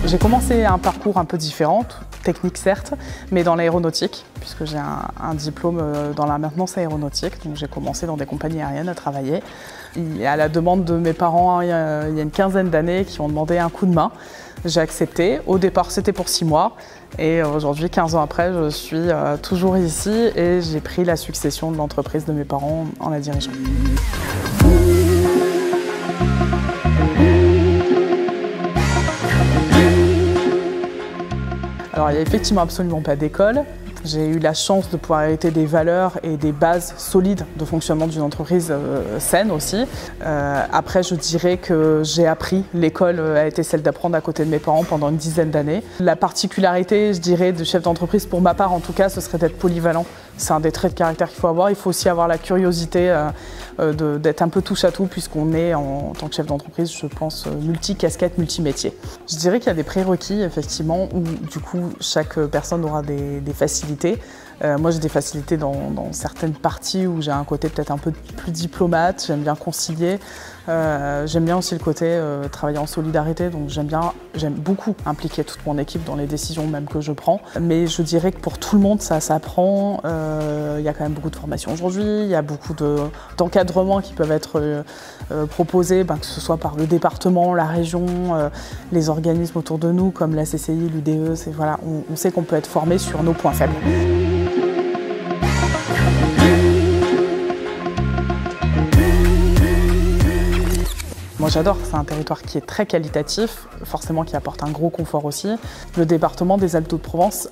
J'ai commencé un parcours un peu différent, technique certes, mais dans l'aéronautique, puisque j'ai un diplôme dans la maintenance aéronautique. Donc j'ai commencé dans des compagnies aériennes à travailler. Et à la demande de mes parents, il y a une quinzaine d'années, qui ont demandé un coup de main. J'ai accepté. Au départ, c'était pour 6 mois. Et aujourd'hui, 15 ans après, je suis toujours ici et j'ai pris la succession de l'entreprise de mes parents en la dirigeant. Alors, il n'y a effectivement absolument pas d'école. J'ai eu la chance de pouvoir hériter des valeurs et des bases solides de fonctionnement d'une entreprise saine aussi. Après, je dirais que j'ai appris, l'école a été celle d'apprendre à côté de mes parents pendant une dizaine d'années. La particularité, je dirais, du chef d'entreprise, pour ma part en tout cas, ce serait d'être polyvalent. C'est un des traits de caractère qu'il faut avoir. Il faut aussi avoir la curiosité d'être un peu touche à tout, puisqu'on est en tant que chef d'entreprise, je pense, multi-casquette, multi-métier. Je dirais qu'il y a des prérequis, effectivement, où du coup, chaque personne aura des facilités. Moi, j'ai des facilités dans certaines parties où j'ai un côté peut-être un peu plus diplomate, j'aime bien concilier. J'aime bien aussi le côté travailler en solidarité, donc j'aime beaucoup impliquer toute mon équipe dans les décisions même que je prends. Mais je dirais que pour tout le monde, ça s'apprend. Il y a quand même beaucoup de formations aujourd'hui, il y a beaucoup d'encadrements qui peuvent être proposés, que ce soit par le département, la région, les organismes autour de nous, comme la CCI, l'UDE. Voilà, on sait qu'on peut être formé sur nos points faibles. Moi j'adore, c'est un territoire qui est très qualitatif, forcément qui apporte un gros confort aussi. Le département des Alpes-de-Provence,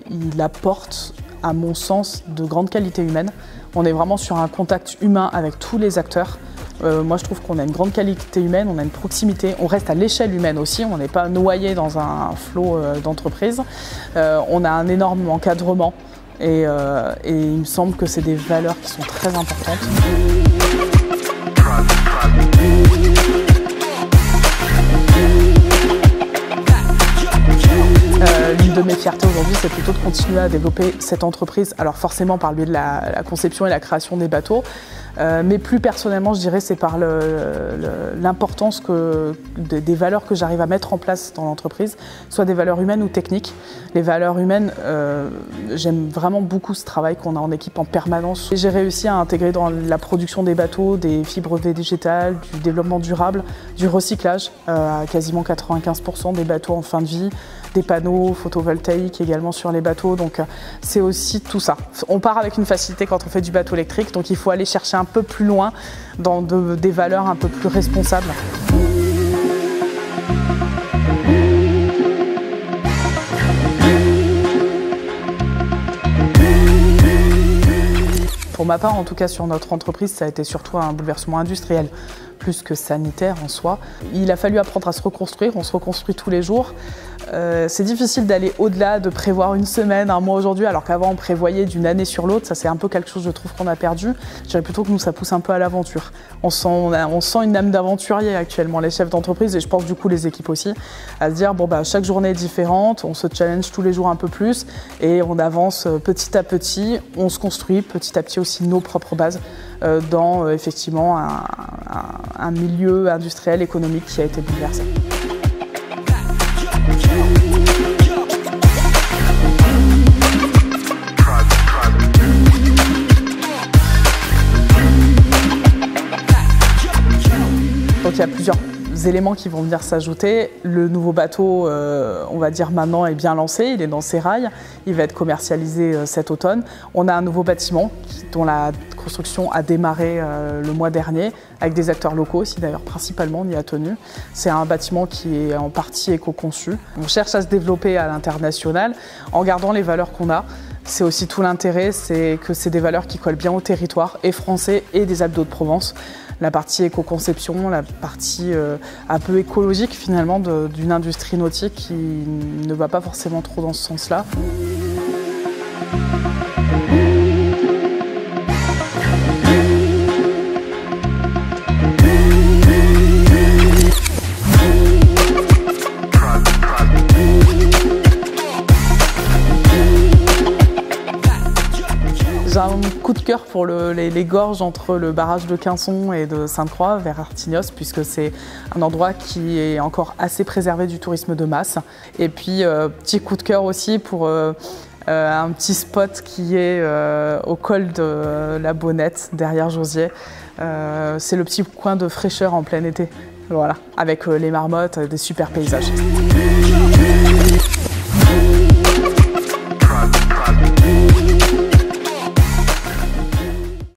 il apporte, à mon sens, de grandes qualités humaines. On est vraiment sur un contact humain avec tous les acteurs. Moi je trouve qu'on a une grande qualité humaine, on a une proximité, on reste à l'échelle humaine aussi, on n'est pas noyé dans un flot d'entreprises. On a un énorme encadrement et il me semble que c'est des valeurs qui sont très importantes. L'une de mes fiertés aujourd'hui, c'est plutôt de continuer à développer cette entreprise, alors forcément par le biais de la conception et la création des bateaux, mais plus personnellement, je dirais, c'est par l'importance des valeurs que j'arrive à mettre en place dans l'entreprise, soit des valeurs humaines ou techniques. Les valeurs humaines, j'aime vraiment beaucoup ce travail qu'on a en équipe en permanence. J'ai réussi à intégrer dans la production des bateaux des fibres végétales, du développement durable, du recyclage, à quasiment 95% des bateaux en fin de vie, des panneaux photovoltaïques également sur les bateaux, donc c'est aussi tout ça. On part avec une facilité quand on fait du bateau électrique, donc il faut aller chercher un peu plus loin dans des valeurs un peu plus responsables. Pour ma part, en tout cas sur notre entreprise, ça a été surtout un bouleversement industriel, plus que sanitaire en soi. Il a fallu apprendre à se reconstruire, on se reconstruit tous les jours. C'est difficile d'aller au-delà, de prévoir une semaine, un mois aujourd'hui, alors qu'avant on prévoyait d'une année sur l'autre. Ça c'est un peu quelque chose, je trouve, qu'on a perdu. Je dirais plutôt que nous, ça pousse un peu à l'aventure. On sent une âme d'aventurier actuellement, les chefs d'entreprise, et je pense du coup les équipes aussi, à se dire, chaque journée est différente, on se challenge tous les jours un peu plus, et on avance petit à petit, on se construit petit à petit aussi nos propres bases dans effectivement un milieu industriel, économique qui a été bouleversé. Donc il y a plusieurs éléments qui vont venir s'ajouter. Le nouveau bateau, on va dire maintenant, est bien lancé, il est dans ses rails, il va être commercialisé cet automne. On a un nouveau bâtiment dont la construction a démarré le mois dernier, avec des acteurs locaux aussi d'ailleurs, principalement, on y a tenu. C'est un bâtiment qui est en partie éco-conçu. On cherche à se développer à l'international en gardant les valeurs qu'on a. C'est aussi tout l'intérêt, c'est que c'est des valeurs qui collent bien au territoire, et français et des Alpes-de-Provence. La partie éco-conception, la partie un peu écologique finalement d'une industrie nautique qui ne va pas forcément trop dans ce sens-là. J'ai un coup de cœur pour les gorges entre le barrage de Quinçon et de Sainte-Croix vers Artignos, puisque c'est un endroit qui est encore assez préservé du tourisme de masse. Et puis, petit coup de cœur aussi pour un petit spot qui est au col de la Bonnette, derrière Jauziers. C'est le petit coin de fraîcheur en plein été, voilà, avec les marmottes, des super paysages.